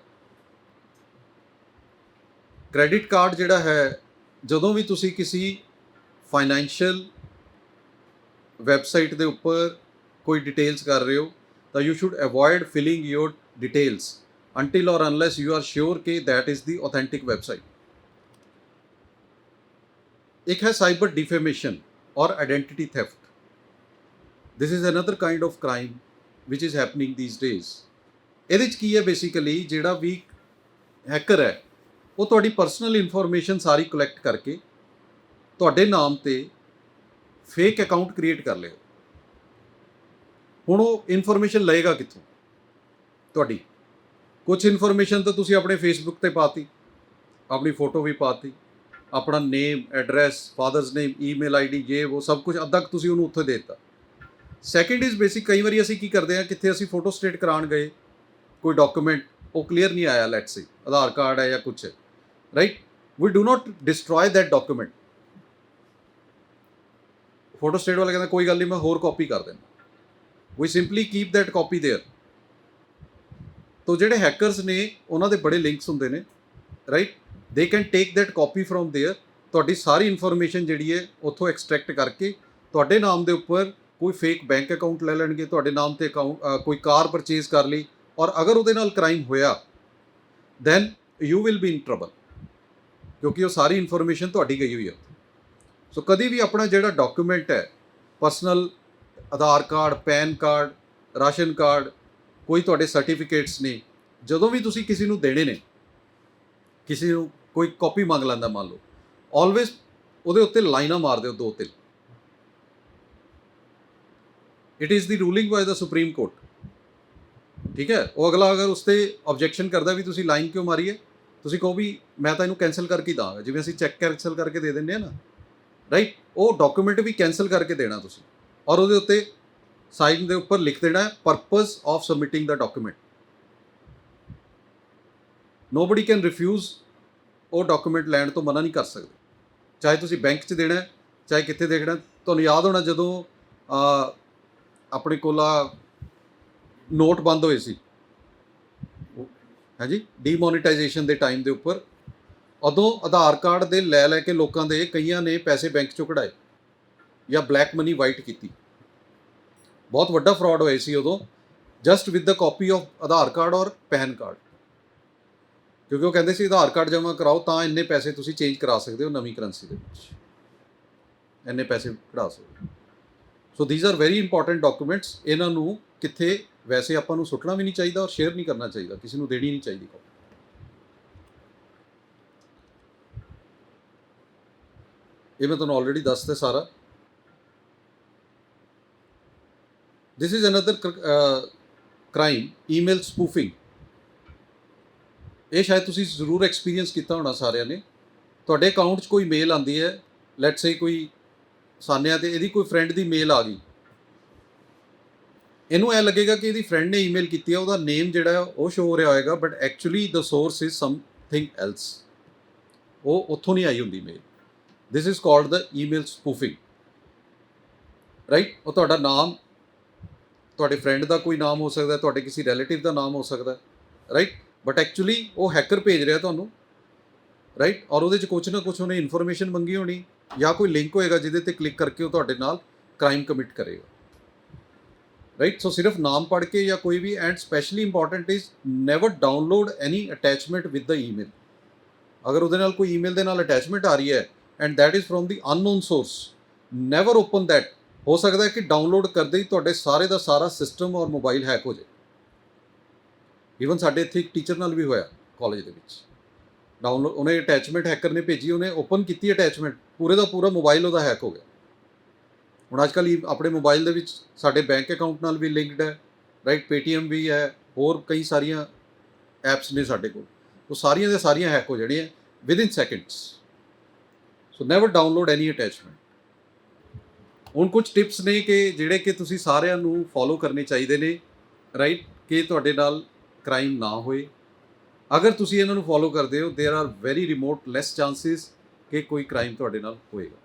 Credit card ਜਿਹੜਾ ਹੈ, ਜਦੋਂ ਵੀ ਤੁਸੀਂ ਕਿਸੇ ਫਾਈਨੈਂਸ਼ੀਅਲ ਵੈਬਸਾਈਟ ਦੇ ਉੱਪਰ ਕੋਈ ਡਿਟੇਲਸ ਕਰ ਰਹੇ ਹੋ, ਤਾਂ you should avoid filling your details until or unless you are sure ਕਿ that is the authentic website। ਇੱਕ ਹੈ ਸਾਈਬਰ ਡਿਫੇਮੇਸ਼ਨ ਔਰ identity theft. This is another kind of crime which is happening these days. ਇਹਦੇ 'ਚ ਕੀ ਹੈ, basically ਜਿਹੜਾ ਵੀ hacker ਹੈ, ਉਹ ਤੁਹਾਡੀ ਪਰਸਨਲ ਇਨਫੋਰਮੇਸ਼ਨ ਸਾਰੀ ਕਲੈਕਟ ਕਰਕੇ ਤੁਹਾਡੇ ਨਾਮ 'ਤੇ ਫੇਕ ਅਕਾਊਂਟ ਕ੍ਰੀਏਟ ਕਰ ਲਿਓ। ਹੁਣ ਉਹ ਇਨਫੋਰਮੇਸ਼ਨ ਲਏਗਾ ਕਿੱਥੋਂ ਤੁਹਾਡੀ? ਕੁਛ ਇਨਫੋਰਮੇਸ਼ਨ ਤਾਂ ਤੁਸੀਂ ਆਪਣੇ ਫੇਸਬੁੱਕ 'ਤੇ ਪਾਤੀ, ਆਪਣੀ ਫੋਟੋ ਵੀ ਪਾਤੀ, ਆਪਣਾ ਨੇਮ, ਐਡਰੈਸ, ਫਾਦਰਸ ਨੇਮ, ਈਮੇਲ ਆਈਡੀ, ਜੇ ਉਹ ਸਭ ਕੁਝ ਅੱਧਾ ਤੁਸੀਂ ਉਹਨੂੰ ਉੱਥੇ ਦੇ ਦਿੱਤਾ। ਸੈਕਿੰਡ ਇਜ਼ ਬੇਸਿਕ, ਕਈ ਵਾਰੀ ਅਸੀਂ ਕੀ ਕਰਦੇ ਹਾਂ, ਕਿੱਥੇ ਅਸੀਂ ਫੋਟੋ ਸਟੇਟ ਕਰਾਉਣ ਗਏ, ਕੋਈ ਡਾਕੂਮੈਂਟ ਉਹ ਕਲੀਅਰ ਨਹੀਂ ਆਇਆ, ਲੈਟਸ ਸੇ ਆਧਾਰ ਕਾਰਡ ਹੈ ਜਾਂ ਕੁਛ ਹੈ right, we do not destroy that document. Photostat ਵਾਲਾ ਕਹਿੰਦਾ ਕੋਈ ਗੱਲ ਨਹੀਂ, ਮੈਂ ਹੋਰ ਕਾਪੀ ਕਰ ਦਿੰਦਾ, we simply keep that copy there. ਤੋ ਜਿਹੜੇ ਹੈਕਰਸ ਨੇ, ਉਹਨਾਂ ਦੇ ਬੜੇ ਲਿੰਕਸ ਹੁੰਦੇ ਨੇ right, they can take that copy from there. ਤੁਹਾਡੀ ਸਾਰੀ ਇਨਫੋਰਮੇਸ਼ਨ ਜਿਹੜੀ ਹੈ ਉੱਥੋਂ ਐਕਸਟਰੈਕਟ ਕਰਕੇ ਤੁਹਾਡੇ ਨਾਮ ਦੇ ਉੱਪਰ ਕੋਈ ਫੇਕ ਬੈਂਕ ਅਕਾਊਂਟ ਲੈ ਲੈਣਗੇ, ਤੁਹਾਡੇ ਨਾਮ 'ਤੇ ਕੋਈ ਕਾਰ ਪਰਚੇਜ਼ ਕਰ ਲਈ, ਔਰ ਅਗਰ ਉਹਦੇ ਨਾਲ ਕ੍ਰਾਈਮ ਹੋਇਆ then you will be in trouble, ਕਿਉਂਕਿ ਉਹ ਸਾਰੀ ਇਨਫੋਰਮੇਸ਼ਨ ਤੁਹਾਡੀ ਗਈ ਹੋਈ ਹੈ। ਸੋ ਕਦੀ ਵੀ ਆਪਣਾ ਜਿਹੜਾ ਡਾਕੂਮੈਂਟ ਹੈ, personal, Aadhaar card, pan card, ration card, ਕੋਈ ਤੁਹਾਡੇ ਸਰਟੀਫਿਕੇਟਸ ਨੇ, ਜਦੋਂ ਵੀ ਤੁਸੀਂ ਕਿਸੇ ਨੂੰ ਦੇਣੇ ਨੇ, ਕਿਸੇ ਨੂੰ ਕੋਈ ਕਾਪੀ ਮੰਗ ਲੈਂਦਾ ਮੰਨ ਲਓ, ਆਲਵੇਜ਼ ਉਹਦੇ ਉੱਤੇ ਲਾਈਨਾਂ ਮਾਰ ਦਿਓ 2-3। It is the ruling by the supreme court, ਠੀਕ ਹੈ। ਉਹ ਅਗਲਾ ਅਗਰ ਉਸ 'ਤੇ ਆਬਜੈਕਸ਼ਨ ਕਰਦਾ ਵੀ ਤੁਸੀਂ ਲਾਈਨ ਕਿਉਂ ਮਾਰੀ ਹੈ, ਤੁਸੀਂ ਕਹੋ ਵੀ ਮੈਂ ਤਾਂ ਇਹਨੂੰ ਕੈਂਸਲ ਕਰਕੇ ਹੀ ਦਾਂਗਾ, ਜਿਵੇਂ ਅਸੀਂ ਚੈੱਕ ਕੈਂਸਲ ਕਰਕੇ ਦੇ ਦਿੰਦੇ ਹਾਂ ਨਾ ਰਾਈਟ, ਉਹ ਡਾਕੂਮੈਂਟ ਵੀ ਕੈਂਸਲ ਕਰਕੇ ਦੇਣਾ ਤੁਸੀਂ, ਔਰ ਉਹਦੇ ਉੱਤੇ ਸਾਈਨ ਦੇ ਉੱਪਰ ਲਿਖ ਦੇਣਾ purpose of ਸਬਮਿਟਿੰਗ the document. Nobody can refuse ਉਹ ਡਾਕੂਮੈਂਟ ਲੈਣ ਤੋਂ ਮਨਾ ਨਹੀਂ ਕਰ ਸਕਦੇ, ਚਾਹੇ ਤੁਸੀਂ ਬੈਂਕ 'ਚ ਦੇਣਾ, ਚਾਹੇ ਕਿੱਥੇ ਦੇਖਣਾ। ਤੁਹਾਨੂੰ ਯਾਦ ਹੋਣਾ ਜਦੋਂ ਆਪਣੇ ਕੋਲ ਨੋਟ ਬੰਦ ਹੋਏ ਸੀ ਹਾਂਜੀ, ਡੀਮੋਨੀਟਾਈਜੇਸ਼ਨ ਦੇ ਟਾਈਮ ਦੇ ਉੱਪਰ, ਉਦੋਂ ਆਧਾਰ ਕਾਰਡ ਦੇ ਲੈ ਕੇ ਲੋਕਾਂ ਦੇ ਕਈਆਂ ਨੇ ਪੈਸੇ ਬੈਂਕ 'ਚੋਂ ਕਢਾਏ ਜਾਂ ਬਲੈਕ ਮਨੀ ਵਾਈਟ ਕੀਤੀ। ਬਹੁਤ ਵੱਡਾ ਫਰਾਡ ਹੋਇਆ ਸੀ ਉਦੋਂ, just with the copy of Aadhaar card ਔਰ ਪੈਨ ਕਾਰਡ, ਕਿਉਂਕਿ ਉਹ ਕਹਿੰਦੇ ਸੀ ਆਧਾਰ ਕਾਰਡ ਜਮ੍ਹਾਂ ਕਰਾਓ ਤਾਂ ਇੰਨੇ ਪੈਸੇ ਤੁਸੀਂ ਚੇਂਜ ਕਰਾ ਸਕਦੇ ਹੋ ਨਵੀਂ ਕਰੰਸੀ ਦੇ ਵਿੱਚ, ਇੰਨੇ ਪੈਸੇ ਕਢਾ ਸਕਦੇ ਹੋ। ਸੋ ਥੀਜ਼ ਆਰ ਵੈਰੀ ਇੰਪੋਰਟੈਂਟ ਡਾਕੂਮੈਂਟਸ। ਇਹਨਾਂ ਨੂੰ ਕਿੱਥੇ ਵੈਸੇ ਆਪਾਂ ਨੂੰ ਸੁੱਟਣਾ ਵੀ ਨਹੀਂ ਚਾਹੀਦਾ ਔਰ ਸ਼ੇਅਰ ਨਹੀਂ ਕਰਨਾ ਚਾਹੀਦਾ, ਕਿਸੇ ਨੂੰ ਦੇਣੀ ਨਹੀਂ ਚਾਹੀਦੀ। ਇਹ ਮੈਂ ਤੁਹਾਨੂੰ ਆਲਰੇਡੀ ਦੱਸਤਾ ਸਾਰਾ। This is another crime, email ਸਪੂਫਿੰਗ। ਇਹ ਸ਼ਾਇਦ ਤੁਸੀਂ ਜ਼ਰੂਰ ਐਕਸਪੀਰੀਅੰਸ ਕੀਤਾ ਹੋਣਾ ਸਾਰਿਆਂ ਨੇ। ਤੁਹਾਡੇ ਅਕਾਊਂਟ 'ਚ ਕੋਈ ਮੇਲ ਆਉਂਦੀ ਹੈ, ਲੈਟਸ ਸੇ ਕੋਈ ਸਾਨਿਆ ਤੇ ਇਹਦੀ ਕੋਈ ਫਰੈਂਡ ਦੀ ਮੇਲ ਆ ਗਈ, ਇਹਨੂੰ ਇਹ ਲੱਗੇਗਾ ਕਿ ਇਹਦੀ ਫਰੈਂਡ ਨੇ ਈਮੇਲ ਕੀਤੀ ਹੈ, ਉਹਦਾ ਨੇਮ ਜਿਹੜਾ ਹੈ ਉਹ ਸ਼ੋ ਹੋ ਰਿਹਾ ਹੋਏਗਾ, but actually the source is something else. ਉਹ ਉੱਥੋਂ ਨਹੀਂ ਆਈ ਹੁੰਦੀ mail. This is called the email spoofing, right. ਉਹ ਤੁਹਾਡਾ ਨਾਮ, ਤੁਹਾਡੇ ਫਰੈਂਡ ਦਾ ਕੋਈ ਨਾਮ ਹੋ ਸਕਦਾ, ਤੁਹਾਡੇ ਕਿਸੇ ਰਿਲੇਟਿਵ ਦਾ ਨਾਮ ਹੋ ਸਕਦਾ, ਰਾਈਟ, ਬਟ ਐਕਚੁਅਲੀ ਉਹ ਹੈਕਰ ਭੇਜ ਰਿਹਾ ਤੁਹਾਨੂੰ, ਰਾਈਟ। ਔਰ ਉਹਦੇ 'ਚ ਕੁਛ ਨਾ ਕੁਛ ਉਹਨੇ ਇਨਫੋਰਮੇਸ਼ਨ ਮੰਗੀ ਹੋਣੀ, ਜਾਂ ਕੋਈ ਲਿੰਕ ਹੋਏਗਾ ਜਿਹਦੇ ਤੇ ਕਲਿੱਕ ਕਰਕੇ ਉਹ ਤੁਹਾਡੇ ਨਾਲ ਕ੍ਰਾਈਮ ਕਮਿਟ ਕਰੇਗਾ, ਰਾਈਟ। ਸੋ ਸਿਰਫ ਨਾਮ ਪੜ੍ਹ ਕੇ ਜਾਂ ਕੋਈ ਵੀ, and specially important is never download any attachment with the email. ਅਗਰ ਉਹਦੇ ਨਾਲ ਕੋਈ ਈਮੇਲ ਦੇ ਨਾਲ ਅਟੈਚਮੈਂਟ ਆ ਰਹੀ ਹੈ and that is from the unknown source, never open that. ਹੋ ਸਕਦਾ ਹੈ ਕਿ ਡਾਊਨਲੋਡ ਕਰਦੇ ਹੀ ਤੁਹਾਡੇ ਸਾਰੇ ਦਾ ਸਾਰਾ ਸਿਸਟਮ ਔਰ ਮੋਬਾਈਲ ਹੈਕ ਹੋ ਜਾਏ। ਈਵਨ ਸਾਡੇ ਇੱਥੇ ਇੱਕ ਟੀਚਰ ਨਾਲ ਵੀ ਹੋਇਆ ਕਾਲਜ ਦੇ ਵਿੱਚ। ਡਾਊਨਲੋਡ ਉਹਨੇ ਅਟੈਚਮੈਂਟ ਹੈਕਰ ਨੇ ਭੇਜੀ, ਉਹਨੇ ਓਪਨ ਕੀਤੀ ਅਟੈਚਮੈਂਟ, ਪੂਰੇ ਦਾ ਪੂਰਾ ਮੋਬਾਈਲ ਉਹਦਾ ਹੈਕ ਹੋ ਗਿਆ। ਹੁਣ ਅੱਜ ਕੱਲ੍ਹ ਆਪਣੇ ਮੋਬਾਈਲ ਦੇ ਵਿੱਚ ਸਾਡੇ ਬੈਂਕ ਅਕਾਊਂਟ ਨਾਲ ਵੀ ਲਿੰਕਡ ਹੈ, ਰਾਈਟ, ਪੇਟੀਐਮ ਵੀ ਹੈ, ਹੋਰ ਕਈ ਸਾਰੀਆਂ ਐਪਸ ਨੇ ਸਾਡੇ ਕੋਲ, ਉਹ ਸਾਰੀਆਂ ਦੇ ਸਾਰੀਆਂ ਹੈਕ ਹੋ ਜਾਣੀਆਂ ਵਿਦਿਨ ਸੈਕਿੰਡਸ। ਸੋ ਨੈਵਰ ਡਾਊਨਲੋਡ ਐਨੀ ਅਟੈਚਮੈਂਟ। ਹੁਣ ਕੁਝ ਟਿਪਸ ਨੇ ਕਿ ਜਿਹੜੇ ਕਿ ਤੁਸੀਂ ਸਾਰਿਆਂ ਨੂੰ ਫੋਲੋ ਕਰਨੇ ਚਾਹੀਦੇ ਨੇ, ਰਾਈਟ, ਕਿ ਤੁਹਾਡੇ ਨਾਲ ਕ੍ਰਾਈਮ ਨਾ ਹੋਏ। ਅਗਰ ਤੁਸੀਂ ਇਹਨਾਂ ਨੂੰ ਫੋਲੋ ਕਰਦੇ ਹੋ, there are very remote less chances ਕਿ ਕੋਈ ਕ੍ਰਾਈਮ ਤੁਹਾਡੇ ਨਾਲ ਹੋਏਗਾ।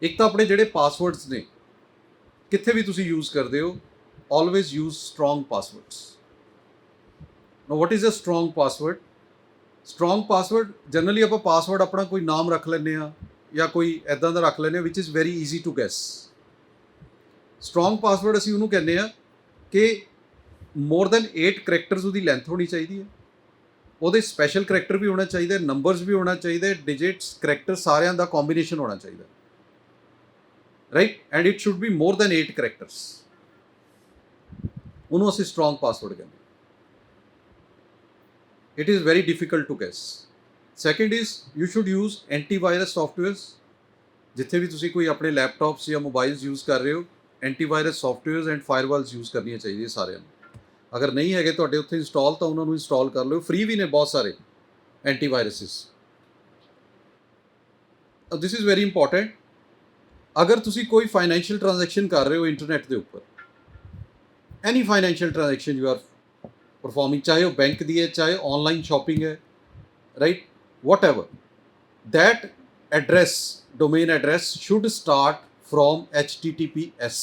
ਇੱਕ ਤਾਂ ਆਪਣੇ ਜਿਹੜੇ ਪਾਸਵਰਡਸ ਨੇ, ਕਿੱਥੇ ਵੀ ਤੁਸੀਂ ਯੂਜ਼ ਕਰਦੇ ਹੋ, always use strong passwords. Now what is a strong password? Strong password generally ਆਪਾਂ ਪਾਸਵਰਡ ਆਪਣਾ ਕੋਈ ਨਾਮ ਰੱਖ ਲੈਂਦੇ ਹਾਂ, ਜਾਂ ਕੋਈ ਇੱਦਾਂ ਦਾ ਰੱਖ ਲੈਂਦੇ ਹਾਂ which is very easy to guess. Strong password ਅਸੀਂ ਉਹਨੂੰ ਕਹਿੰਦੇ ਹਾਂ ਕਿ ਮੋਰ ਦੈਨ 8 ਕਰੈਕਟਰਸ ਉਹਦੀ ਲੈਂਥ ਹੋਣੀ ਚਾਹੀਦੀ ਹੈ, ਉਹਦੇ ਸਪੈਸ਼ਲ ਕਰੈਕਟਰ ਵੀ ਹੋਣਾ ਚਾਹੀਦਾ, ਨੰਬਰਸ ਵੀ ਹੋਣਾ ਚਾਹੀਦਾ, ਡਿਜਿਟਸ, ਕਰੈਕਟਰ ਸਾਰਿਆਂ ਦਾ ਕੰਬੀਨੇਸ਼ਨ ਹੋਣਾ ਚਾਹੀਦਾ, right, and it should be more than 8 characters. ਉਹਨੂੰ ਅਸੀਂ ਸਟਰੋਂਗ ਪਾਸਵਰਡ ਕਹਿੰਦੇ। It is very difficult to guess. Second is you should use antivirus softwares. ਜਿੱਥੇ ਵੀ ਤੁਸੀਂ ਕੋਈ ਆਪਣੇ ਲੈਪਟਾਪਸ ਜਾਂ ਮੋਬਾਈਲਸ ਯੂਜ਼ ਕਰ ਰਹੇ ਹੋ, ਐਂਟੀਵਾਇਰਸ ਸੌਫਟਵੇਅਰਸ ਐਂਡ ਫਾਇਰਵਾਲਸ ਯੂਜ਼ ਕਰਨੀਆਂ ਚਾਹੀਦੀਆਂ ਸਾਰਿਆਂ ਨੂੰ। ਅਗਰ ਨਹੀਂ ਹੈਗੇ ਤੁਹਾਡੇ ਉੱਥੇ ਇੰਸਟਾਲ, ਤਾਂ ਉਹਨਾਂ ਨੂੰ ਇੰਸਟਾਲ ਕਰ ਲਓ, ਫ੍ਰੀ ਵੀ ਨੇ ਬਹੁਤ ਸਾਰੇ antiviruses. This is very important. ਅਗਰ ਤੁਸੀਂ ਕੋਈ ਫਾਈਨੈਂਸ਼ੀਅਲ ਟ੍ਰਾਂਜੈਕਸ਼ਨ ਕਰ ਰਹੇ ਹੋ ਇੰਟਰਨੈਟ ਦੇ ਉੱਪਰ, ਐਨੀ ਫਾਈਨੈਂਸ਼ੀਅਲ ਟ੍ਰਾਂਜੈਕਸ਼ਨ ਯੂ ਆਰ ਪਰਫॉर्मिंग, ਚਾਹੇ ਉਹ ਬੈਂਕ ਦੀ ਹੈ, ਚਾਹੇ ਆਨਲਾਈਨ ਸ਼ਾਪਿੰਗ ਹੈ, right, what ever, that address, domain address should start from HTTPS,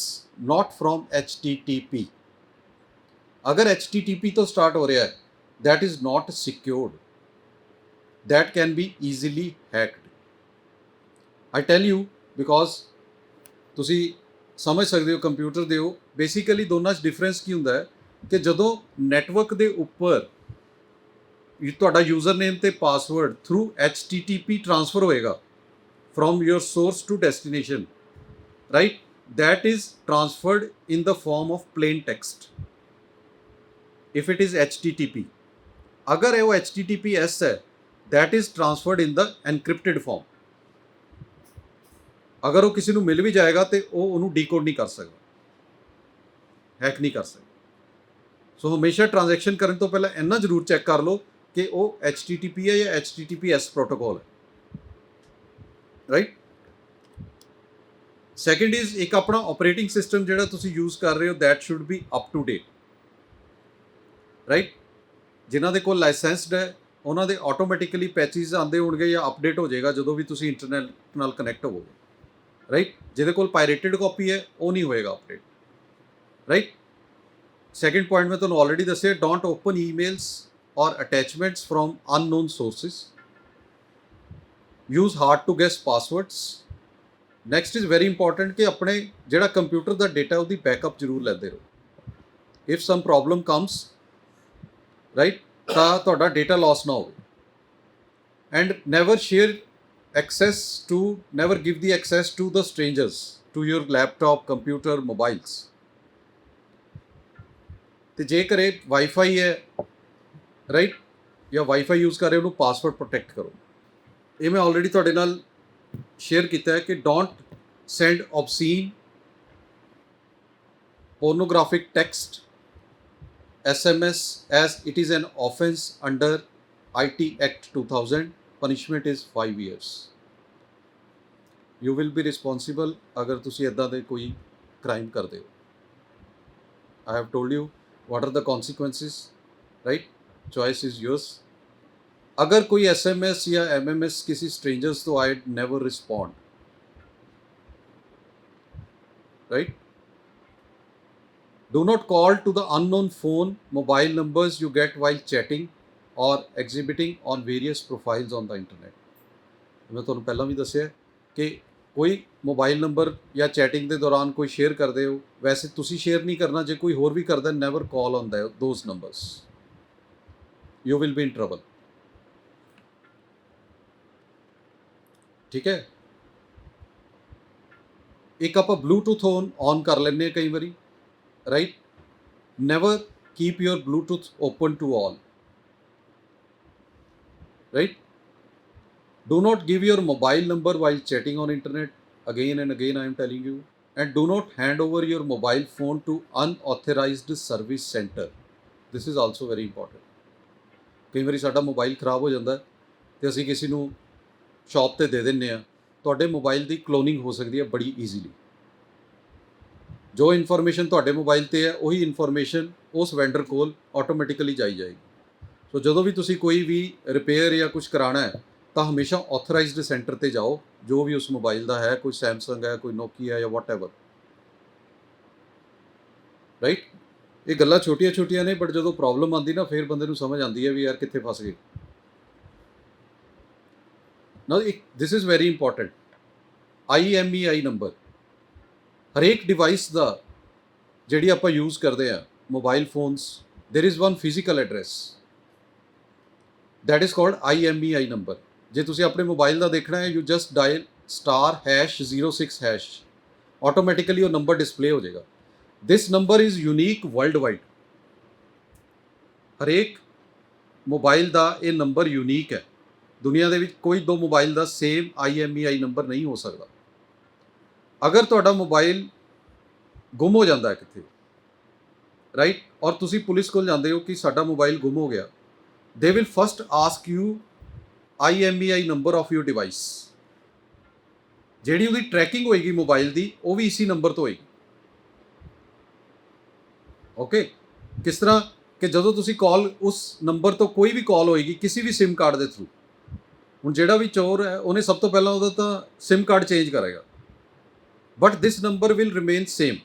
not from HTTP. अगर HTTP तो start हो रहा है, that is not secured, that can be easily hacked. I tell you because ਤੁਸੀਂ ਸਮਝ ਸਕਦੇ ਹੋ ਕੰਪਿਊਟਰ ਦੇ ਹੋ, ਬੇਸਿਕਲੀ ਦੋਨਾਂ 'ਚ ਡਿਫਰੈਂਸ ਕੀ ਹੁੰਦਾ ਹੈ ਕਿ ਜਦੋਂ ਨੈਟਵਰਕ ਦੇ ਉੱਪਰ ਤੁਹਾਡਾ ਯੂਜ਼ਰ ਨੇਮ ਤੇ ਪਾਸਵਰਡ ਥਰੂ HTTP ਟ੍ਰਾਂਸਫਰ ਹੋਏਗਾ from your source to destination, right, that is transferred in the form of plain text if it is HTTP. अगर वो HTTPS है, that is transferred in the encrypted form. अगर वो किसी ਨੂੰ ਮਿਲ ਵੀ ਜਾਏਗਾ ਤੇ ਉਹ ਉਹਨੂੰ ਡੀਕੋਡ ਨਹੀਂ ਕਰ ਸਕਦਾ, ਹੈਕ ਨਹੀਂ ਕਰ ਸਕਦਾ। ਸੋ ਹਮੇਸ਼ਾ ਟ੍ਰਾਂਜੈਕਸ਼ਨ ਕਰਨ ਤੋਂ ਪਹਿਲਾਂ ਇੰਨਾ ਜ਼ਰੂਰ ਚੈੱਕ ਕਰ ਲਓ ਕਿ ਉਹ HTTP ਹੈ ਜਾਂ HTTPS ਪ੍ਰੋਟੋਕੋਲ ਹੈ, ਰਾਈਟ। ਸੈਕਿੰਡ ਇਜ਼ ਇੱਕ ਆਪਣਾ ਆਪਰੇਟਿੰਗ ਸਿਸਟਮ ਜਿਹੜਾ ਤੁਸੀਂ ਯੂਜ਼ ਕਰ ਰਹੇ ਹੋ, that should be up to date, right. ਜਿਨ੍ਹਾਂ ਦੇ ਕੋਲ ਲਾਇਸੈਂਸਡ ਹੈ ਉਹਨਾਂ ਦੇ ਆਟੋਮੈਟਿਕਲੀ ਪੈਚਿਸ ਆਉਂਦੇ ਹੋਣਗੇ ਜਾਂ ਅਪਡੇਟ ਹੋ ਜਾਏਗਾ ਜਦੋਂ ਵੀ ਤੁਸੀਂ ਇੰਟਰਨੈਟ ਨਾਲ ਕਨੈਕਟ ਹੋਵੋਗੇ, ਰਾਈਟ। ਜਿਹਦੇ ਕੋਲ ਪਾਇਰੇਟਡ ਕਾਪੀ ਹੈ ਉਹ ਨਹੀਂ ਹੋਏਗਾ ਅਪਡੇਟ, ਰਾਈਟ। ਸੈਕਿੰਡ ਪੁਆਇੰਟ ਮੈਂ ਤੁਹਾਨੂੰ ਆਲਰੇਡੀ ਦੱਸਿਆ, ਡੋਂਟ ਓਪਨ ਈਮੇਲਸ ਔਰ attachments from unknown sources, use hard to guess passwords. Next is very important ਕਿ ਆਪਣੇ ਜਿਹੜਾ ਕੰਪਿਊਟਰ ਦਾ ਡੇਟਾ ਉਹਦੀ ਬੈਕਅਪ ਜ਼ਰੂਰ ਲੈਂਦੇ ਰਹੋ। If some problem comes, right, ਤਾਂ ਤੁਹਾਡਾ ਡੇਟਾ ਲਾਸ ਨਾ ਹੋਵੇ। And never share access to, never give the access to the strangers to your laptop, computer, mobiles. ਤੇ ਜੇ ਘਰੇ ਵਾਈਫਾਈ ਹੈ, ਰਾਈਟ, ਜਾਂ ਵਾਈਫਾਈ ਯੂਜ਼ ਕਰ ਰਹੇ ਉਹਨੂੰ ਪਾਸਵਰਡ ਪ੍ਰੋਟੈਕਟ ਕਰੋ। ਇਹ ਮੈਂ ਆਲਰੇਡੀ ਤੁਹਾਡੇ ਨਾਲ ਸ਼ੇਅਰ ਕੀਤਾ ਹੈ ਕਿ don't send obscene, pornographic text, SMS as it is an offence under IT Act 2000. Punishment is 5 years. You will be responsible ਅਗਰ ਤੁਸੀਂ ਇੱਦਾਂ ਦੇ ਕੋਈ crime ਕਰਦੇ ਹੋ. I have told you what are the consequences, right? Choice is yours. अगर कोई SMS या MMS किसी strangers तो I never respond, right? Do not call to the unknown phone, mobile numbers you get while chatting or exhibiting on various profiles on the internet. मैं ਤੁਹਾਨੂੰ ਪਹਿਲਾਂ ਵੀ ਦੱਸਿਆ ਕਿ ਕੋਈ ਮੋਬਾਈਲ ਨੰਬਰ ਜਾਂ ਚੈਟਿੰਗ ਦੇ ਦੌਰਾਨ ਕੋਈ ਸ਼ੇਅਰ ਕਰਦੇ ਹੋ, ਵੈਸੇ ਤੁਸੀਂ ਸ਼ੇਅਰ ਨਹੀਂ ਕਰਨਾ, ਜੇ ਕੋਈ ਹੋਰ ਵੀ ਕਰਦਾ never call on those numbers, you will be in trouble. ਠੀਕ ਹੈ. ਇੱਕ ਆਪਾਂ ਬਲੂਟੂਥ ਔਨ ਕਰ ਲੈਂਦੇ ਹਾਂ ਕਈ ਵਾਰੀ, right. Never keep your bluetooth open to all, right? Do not give your mobile number while chatting on internet. Again and again I am telling you. And do not hand over your mobile phone to unauthorized service center. This is also very important. ਕਈ ਵਾਰੀ ਸਾਡਾ mobile ਖਰਾਬ ਹੋ ਜਾਂਦਾ ਤੇ ਅਸੀਂ ਕਿਸੇ ਨੂੰ ਸ਼ਾਪ ਤੇ ਦੇ ਦਿੰਦੇ ਆ. ਤੁਹਾਡੇ ਮੋਬਾਈਲ ਦੀ ਕਲੋਨਿੰਗ ਹੋ ਸਕਦੀ ਹੈ ਬੜੀ ਈਜ਼ੀਲੀ. ਜੋ ਇਨਫੋਰਮੇਸ਼ਨ ਤੁਹਾਡੇ ਮੋਬਾਈਲ ਤੇ ਹੈ ਉਹੀ ਇਨਫੋਰਮੇਸ਼ਨ ਉਸ ਵੈਂਡਰ ਕੋਲ ਆਟੋਮੈਟਿਕਲੀ ਜਾਈ ਜਾਏਗੀ. ਸੋ ਜਦੋਂ ਵੀ ਤੁਸੀਂ ਕੋਈ ਵੀ ਰਿਪੇਅਰ ਜਾਂ ਕੁਝ ਕਰਾਉਣਾ ਹੈ ਤਾਂ ਹਮੇਸ਼ਾ ਆਥੋਰਾਈਜ਼ਡ ਸੈਂਟਰ ਤੇ ਜਾਓ, ਜੋ ਵੀ ਉਸ ਮੋਬਾਈਲ ਦਾ ਹੈ, ਕੋਈ ਸੈਮਸੰਗ ਹੈ, ਕੋਈ ਨੋਕੀਆ ਜਾਂ ਵਾਟਐਵਰ, ਰਾਈਟ. ਇਹ ਗੱਲਾਂ ਛੋਟੀਆਂ ਛੋਟੀਆਂ ਨੇ, ਬਟ ਜਦੋਂ ਪ੍ਰੋਬਲਮ ਆਉਂਦੀ ਨਾ ਫਿਰ ਬੰਦੇ ਨੂੰ ਸਮਝ ਆਉਂਦੀ ਹੈ ਵੀ ਯਾਰ ਕਿੱਥੇ ਫਸ ਗਏ. ਨਾ ਦਿਸ is very important. IMEI number ਹਰੇਕ ਡਿਵਾਈਸ ਦਾ ਜਿਹੜੀ ਆਪਾਂ ਯੂਜ਼ ਕਰਦੇ ਆ mobile phones, there is one physical address that is called IMEI number. ਜੇ ਤੁਸੀਂ ਆਪਣੇ ਮੋਬਾਈਲ ਦਾ ਦੇਖਣਾ ਹੈ, you just dial *#06#, ਆਟੋਮੈਟਿਕਲੀ ਉਹ ਨੰਬਰ ਡਿਸਪਲੇ ਹੋ ਜਾਏਗਾ. this number is unique worldwide. ਹਰੇਕ ਮੋਬਾਈਲ ਦਾ ਇਹ ਨੰਬਰ ਯੂਨੀਕ ਹੈ. ਦੁਨੀਆ ਦੇ ਵਿੱਚ ਕੋਈ ਦੋ ਮੋਬਾਈਲ ਦਾ ਸੇਮ IMEI ਨੰਬਰ ਨਹੀਂ ਹੋ ਸਕਦਾ. ਅਗਰ ਤੁਹਾਡਾ ਮੋਬਾਈਲ ਗੁੰਮ ਹੋ ਜਾਂਦਾ ਹੈ ਕਿਤੇ, ਰਾਈਟ, ਔਰ ਤੁਸੀਂ ਪੁਲਿਸ ਕੋਲ ਜਾਂਦੇ ਹੋ ਕਿ ਸਾਡਾ ਮੋਬਾਈਲ ਗੁੰਮ ਹੋ ਗਿਆ, they will first ask you IMEI number of your device. ਜਿਹੜੀ ਉਹਦੀ ਟਰੈਕਿੰਗ ਹੋਏਗੀ ਮੋਬਾਈਲ ਦੀ, ਉਹ ਵੀ ਇਸੀ ਨੰਬਰ ਤੋਂ ਹੋਏਗੀ. ਓਕੇ. ਕਿਸ ਤਰ੍ਹਾਂ ਕਿ ਜਦੋਂ ਤੁਸੀਂ ਕਾਲ, ਉਸ ਨੰਬਰ ਤੋਂ ਕੋਈ ਵੀ ਕਾਲ ਹੋਏਗੀ ਕਿਸੇ ਵੀ SIM ਕਾਰਡ ਦੇ ਥਰੂ, ਹੁਣ ਜਿਹੜਾ ਵੀ ਚੋਰ ਹੈ ਉਹਨੇ ਸਭ ਤੋਂ ਪਹਿਲਾਂ ਉਹਦਾ ਤਾਂ SIM ਕਾਰਡ ਚੇਂਜ ਕਰੇਗਾ, but this number will remain same.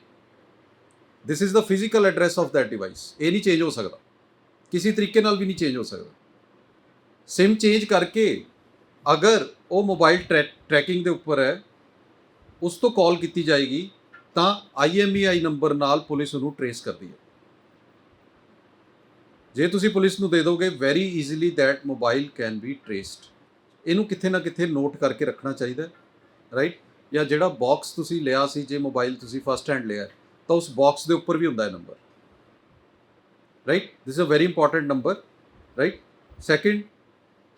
This is the physical address of that device. ਇਹ ਨਹੀਂ ਚੇਂਜ ਹੋ ਸਕਦਾ, ਕਿਸੇ ਤਰੀਕੇ ਨਾਲ ਵੀ ਨਹੀਂ ਚੇਂਜ ਹੋ ਸਕਦਾ. SIM ਚੇਂਜ ਕਰਕੇ ਅਗਰ ਉਹ ਮੋਬਾਈਲ ਟਰੈਕਿੰਗ ਦੇ ਉੱਪਰ ਹੈ, ਉਸ ਤੋਂ ਕਾਲ ਕੀਤੀ ਜਾਏਗੀ ਤਾਂ IMEI ਨੰਬਰ ਨਾਲ ਪੁਲਿਸ ਉਹਨੂੰ ਟਰੇਸ ਕਰਦੀ ਹੈ. ਜੇ ਤੁਸੀਂ ਪੁਲਿਸ ਨੂੰ ਦੇ ਦੋਗੇ, very easily that mobile can be traced. ਇਹਨੂੰ ਕਿੱਥੇ ਨਾ ਕਿੱਥੇ ਨੋਟ ਕਰਕੇ ਰੱਖਣਾ ਚਾਹੀਦਾ, ਰਾਈਟ. ਜਾਂ ਜਿਹੜਾ ਬਾਕਸ ਤੁਸੀਂ ਲਿਆ ਸੀ, ਜੇ ਮੋਬਾਈਲ ਤੁਸੀਂ ਫਸਟ ਹੈਂਡ ਲਿਆ ਤਾਂ ਉਸ ਬਾਕਸ ਦੇ ਉੱਪਰ ਵੀ ਹੁੰਦਾ ਹੈ number, right. This is a very important number, right. Second,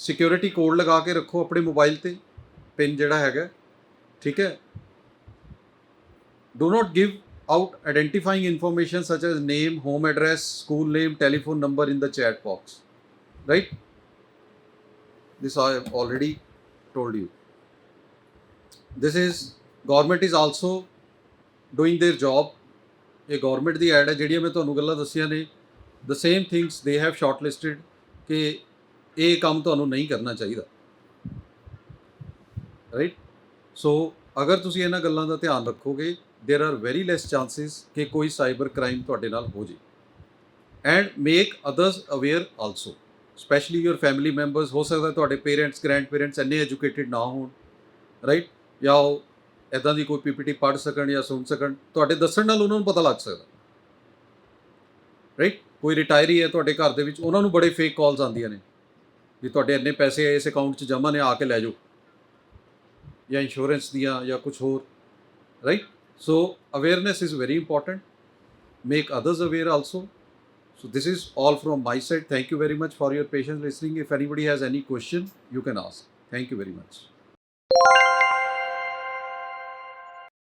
security code ਲਗਾ ਕੇ ਰੱਖੋ ਆਪਣੇ ਮੋਬਾਈਲ ਤੇ, ਪਿਨ ਜਿਹੜਾ ਹੈਗਾ, ਠੀਕ ਹੈ. Do not give out identifying information such as name, home address, school name, telephone number in the chat box, right? This I have already told you. This is, government is also doing their job. ਇਹ government ਦੀ add ਹੈ, ਜਿਹੜੀਆਂ ਮੈਂ ਤੁਹਾਨੂੰ ਗੱਲਾਂ ਦੱਸੀਆਂ ਨੇ, the same things they have shortlisted ਕਿ ਇਹ ਕੰਮ ਤੁਹਾਨੂੰ ਨਹੀਂ ਕਰਨਾ ਚਾਹੀਦਾ, ਰਾਈਟ. ਸੋ ਅਗਰ ਤੁਸੀਂ ਇਹਨਾਂ ਗੱਲਾਂ ਦਾ ਧਿਆਨ ਰੱਖੋਗੇ, there are very less chances ਕਿ ਕੋਈ ਸਾਈਬਰ ਕ੍ਰਾਈਮ ਤੁਹਾਡੇ ਨਾਲ ਹੋ ਜੇ. And make others aware also, specially your family members. ਹੋ ਸਕਦਾ ਤੁਹਾਡੇ ਪੇਰੈਂਟਸ, ਗ੍ਰੈਂਡ ਪੇਰੈਂਟਸ ਇੰਨੇ ਐਜੂਕੇਟਿਡ ਨਾ ਹੋਣ, ਰਾਈਟ, ਜਾਂ ਉਹ ਇੱਦਾਂ ਦੀ ਕੋਈ PPT ਪੜ੍ਹ ਸਕਣ ਜਾਂ ਸੁਣ ਸਕਣ, ਤੁਹਾਡੇ ਦੱਸਣ ਨਾਲ ਉਹਨਾਂ ਨੂੰ ਪਤਾ ਲੱਗ ਸਕਦਾ, ਰਾਈਟ. ਕੋਈ ਰਿਟਾਇਰੀ ਹੈ ਤੁਹਾਡੇ ਘਰ ਦੇ ਵਿੱਚ, ਉਹਨਾਂ ਨੂੰ ਬੜੇ ਫੇਕ ਕਾਲਸ ਆਉਂਦੀਆਂ ਨੇ ਵੀ ਤੁਹਾਡੇ ਇੰਨੇ ਪੈਸੇ ਇਸ ਅਕਾਊਂਟ 'ਚ ਜਮ੍ਹਾਂ ਨੇ, ਆ ਕੇ ਲੈ ਜਾਓ, ਜਾਂ ਇੰਸ਼ੋਰੈਂਸ ਦੀਆਂ ਜਾਂ ਕੁਛ ਹੋਰ, right. So awareness is very important. Make others aware also. So this is all from my side. Thank you very much for your patience listening. If anybody has any question, you can ask. Thank you very much.